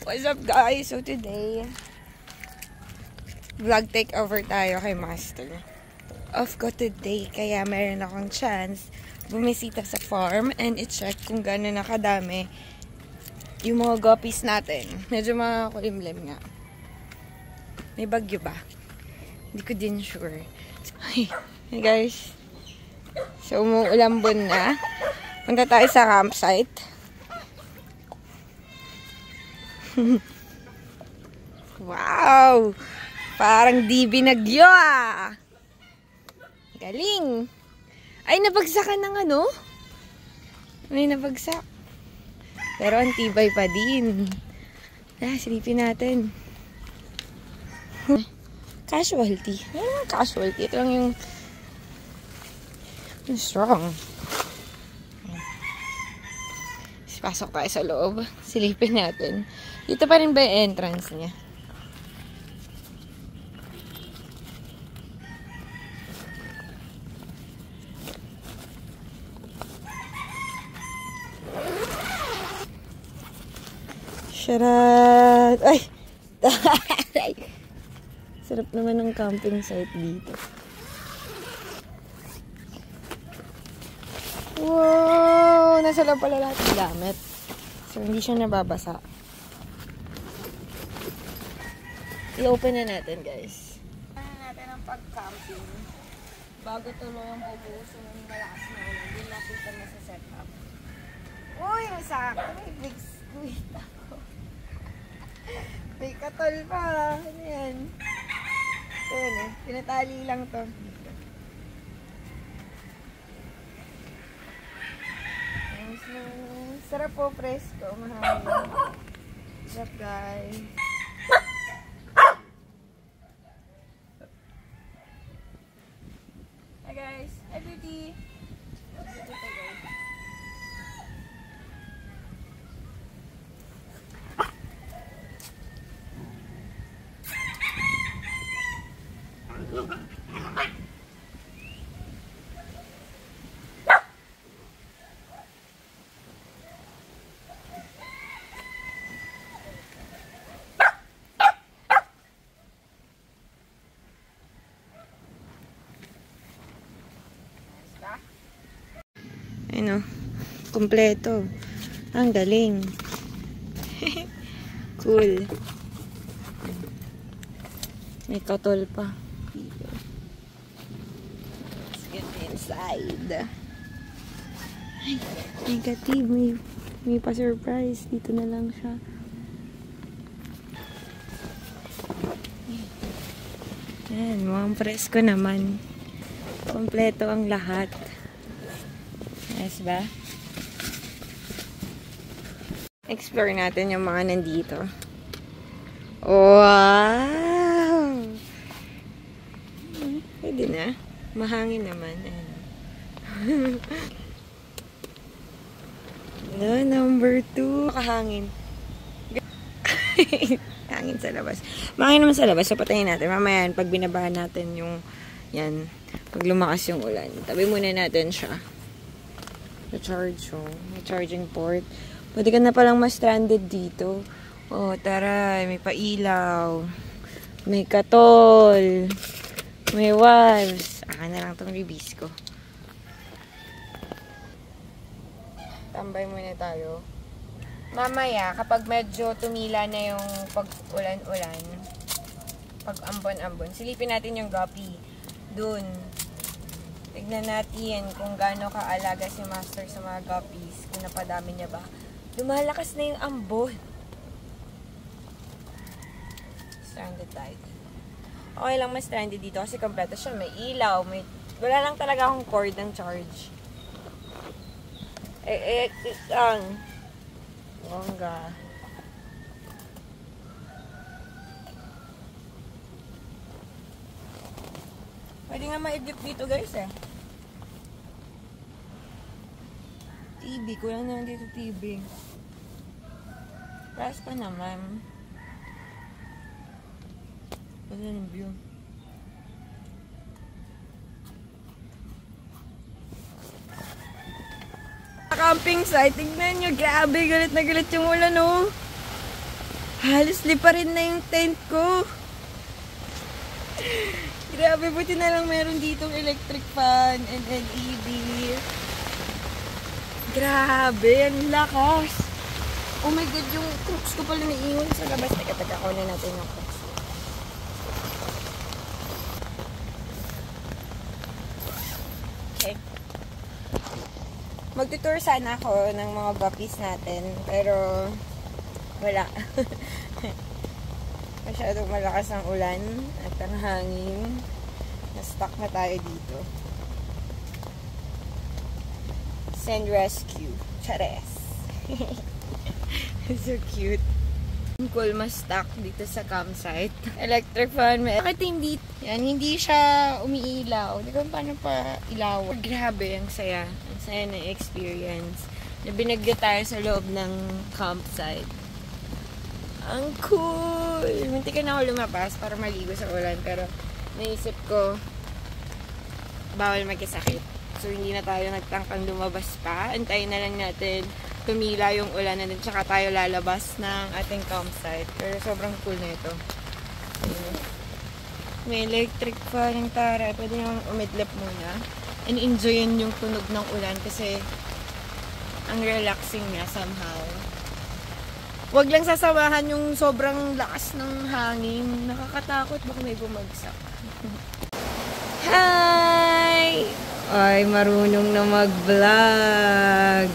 What's up guys? So today, vlog takeover tayo kay Master. Off ko today, kaya meron akong chance bumisita sa farm and i-check kung gano'n nakadami yung mga guppies natin. Medyo makakulimlim nga. May bagyo ba? Hindi ko din sure. Hey guys. So umuulambon na. Punta tayo sa campsite. Wow! Parang di binagyo ah! Galing! Ay, nabagsakan ng ano? May nabagsak. Pero ang tibay pa din. Silipin natin. Casualty. Ano naman casualty? Ito lang yung strong. Pasok tayo sa loob. Silipin natin. Dito pa rin ba yung entrance niya? Sharat! Ay! Sarap naman ng camping site dito. Wow! Nasa loob pala lahat ng gamit. So, hindi siya nababasa. I-open na natin, guys. Open na natin ang pag-camping. Bago tuloy ang pupuso ng malakas na ulan. Hindi natin na sa setup. Uy! Masakto. May big squid ako. May katol pa. Ano yan? Ito yan eh. Pinatali lang to. Sarap po, presko. Mahangin. Sarap, guys. Hi, guys. Hi, beauty. Beauty pa, guys. Ano, kompleto. Ang galing. Cool. May katol pa. Let's get inside. Ay, negative. May pa-surprise. Dito na lang siya. Yan, mukhang presko naman. Kompleto ang lahat. Yes ba? Explore natin yung mga nandito. Wow! Pwede na. Mahangin naman. No, number 2. Makahangin. Hangin sa labas. Mahangin naman sa labas. So, patayin natin. Mamaya, pag binabahan natin yung yan, pag lumakas yung ulan. Tabi muna natin siya. Na-charge, oh. May charging port. Pwede ka na palang ma-stranded dito. Oh, tara. May pailaw. May katol. May walls. Na lang itong release ko. Tambay muna tayo. Mamaya, kapag medyo tumila na yung pag-ulan-ulan, pag-ambon-ambon, silipin natin yung guppy. Dun. Tignan natin kung gaano kaalaga si Master sa mga guppies. Kung napadami niya ba. Lumalakas na yung ambon. Stranded tayo. Okay lang ma-stranded dito kasi kompleto siya. May ilaw. Wala lang talaga akong cord ng charge. Bongga. Pwede nga ma-edit dito guys eh. TV. Kulang na dito TV. Price pa naman. Pwede yung view. Camping site. Tignan nyo. Grabe. Galit na galit yung ulan, oh. Halos lipa rin na yung tent ko. Grabe, buti na lang meron ditong electric fan and LED. Grabe, ang lakas. Oh my God, yung crooks ko pala naiiwan sa labas. Teka, kunin natin yung crooks. Okay. Magtutour sana ako ng mga guppies natin, pero wala. Masyadong malakas ang ulan at ang hangin. Na-stuck na tayo dito. Send rescue. Chares. So cute. Cool, mas stuck dito sa campsite. Electric fan. Bakit hindi? Yan, hindi siya umiilaw. Hindi ko paano pa ilaw. Grabe, ang saya. Ang saya na experience. Na binagyo tayo sa loob ng campsite. Ang cool! Munti ka na ako lumabas para maligo sa ulan. Pero naisip ko, bawal magkasakit. So, hindi na tayo nagtangkang lumabas pa. Antayin na lang natin tumila yung ulan na din. Tsaka tayo lalabas ng ating campsite. Pero sobrang cool na ito. Ayun. May electric fan ng tara. Pwede naman umidlip muna. And enjoyin yung tunog ng ulan kasi ang relaxing niya somehow. Huwag lang sasamahan yung sobrang lakas ng hangin. Nakakatakot. Baka may bumagsak. Hi! Ay, marunong na mag-vlog.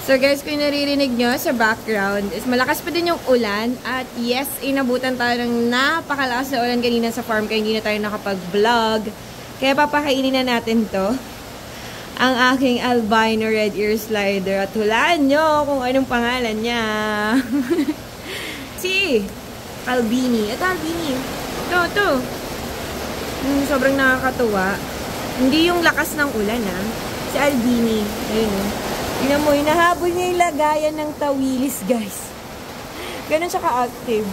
So guys, kung naririnig nyo sa background, is malakas pa din yung ulan. At yes, inabutan tayo ng napakalakas na ulan kanina sa farm kaya hindi na tayo nakapag-vlog. Kaya papakainin na natin to. Ang aking albino red ear slider. At hulaan nyo kung anong pangalan niya. Si Albini. Ito, Albini. Ito. Sobrang nakakatuwa. Hindi yung lakas ng ulan, ha. Si Albini. Ayun, tingnan mo, hinahabol niya yung lagayan ng tawilis, guys. Ganun siya ka-active.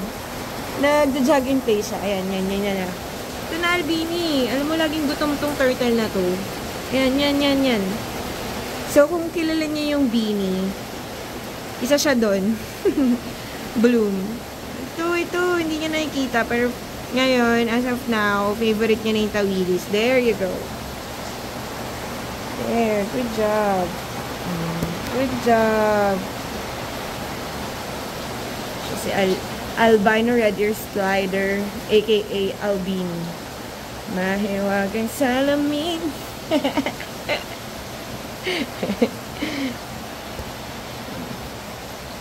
Nagja-jog in place siya. Ayan. Ito na, Albini. Alam mo, laging gutom tong turtle na to. Yan. So, kung kilala niya yung Beanie, isa siya doon. Bloom. Ito. Hindi niya nakikita. Pero, ngayon, as of now, favorite niya na yung tawilis. There you go. There. Good job. Good job. Si albino red ear slider, aka Albini. Mahiwagang salamin.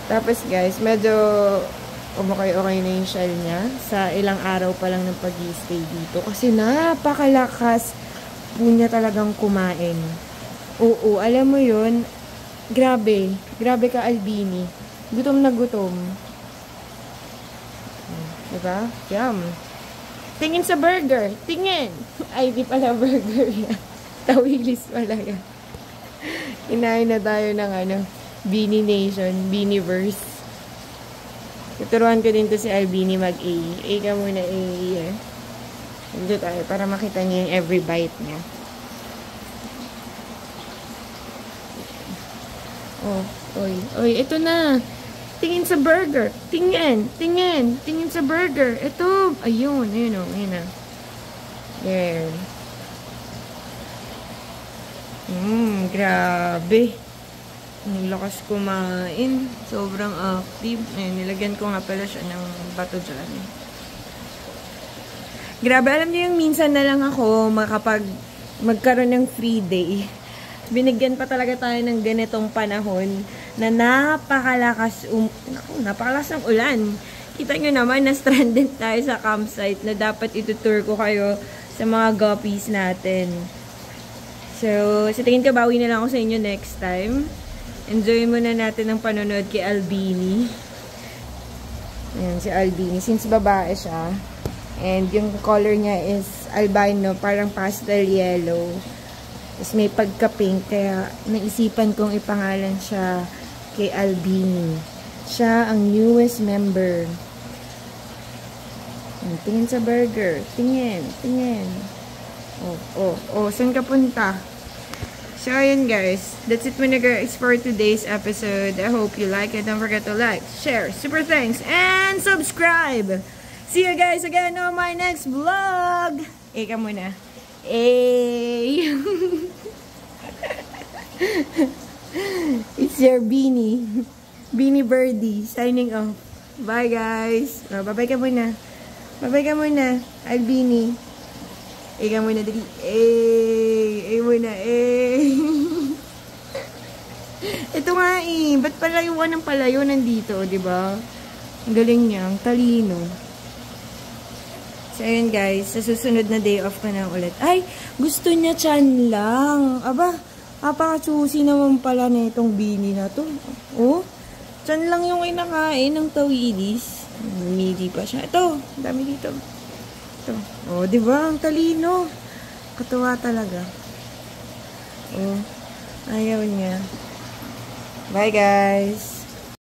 Tapos guys, medyo okay na yung shell niya. Sa ilang araw pa lang ng pag-i-stay dito. Kasi napakalakas po niya talagang kumain. Oo, alam mo yun. Grabe ka, Albini. Gutom na gutom. Diba? Yum. Tingin sa burger. Tingin. Ay, di pala burger yan. Tawilis pala yan. Inain na tayo ng Beanie Nation, Beanieverse. Tuturuan ko din to si Albini mag-A. A ka muna, A. Dito tayo para makita niya yung every bite niya. Oh, oy, ito na. Tingin sa burger. Tingin sa burger. Ito, ayun na. There. Grabe. Ang lakas kumain. Sobrang active. Nilagyan ko nga pala siya ng bato dyan. Grabe, alam niyo yung minsan na lang ako magkaroon ng free day. Binigyan pa talaga tayo ng ganitong panahon na napakalakas ng ulan. Kita nyo naman na stranded tayo sa campsite na dapat itutour ko kayo sa mga guppies natin. So, sa tingin ko bawi na lang ako sa inyo next time. Enjoy muna natin ang panonood kay Albini. Ayan, si Albini. Since babae siya. And yung color niya is albino, parang pastel yellow. Tapos may pagka-pink, kaya naisipan kong ipangalan siya kay Albini. Siya ang newest member. Tingin sa burger. Tingin. Oh, saan ka punta? So, ayun guys. That's it muna guys for today's episode. I hope you like it. Don't forget to like, share, super thanks, and subscribe. See you guys again on my next vlog. Ka muna. It's your Beanie. Beanie Birdie signing off. Bye guys. Bye-bye ka muna. Bye-bye ka muna. Albini. Ka muna dali. Muna. Ito nga ba't palayuan ng palayo nandito, di ba? Ang galing niya, ang talino. So, ayun guys, sa susunod na day off ko na ulit. Ay, gusto niya chan lang. Aba, napaka-susi naman pala na itong Beanie na to. Oh, chan lang yung kinakain ng tawilis. Midi pa siya. Ito, dami dito. Ito. Oh, di ba? Ang talino. Katuwa talaga. Oh, ayaw niya. Bye guys.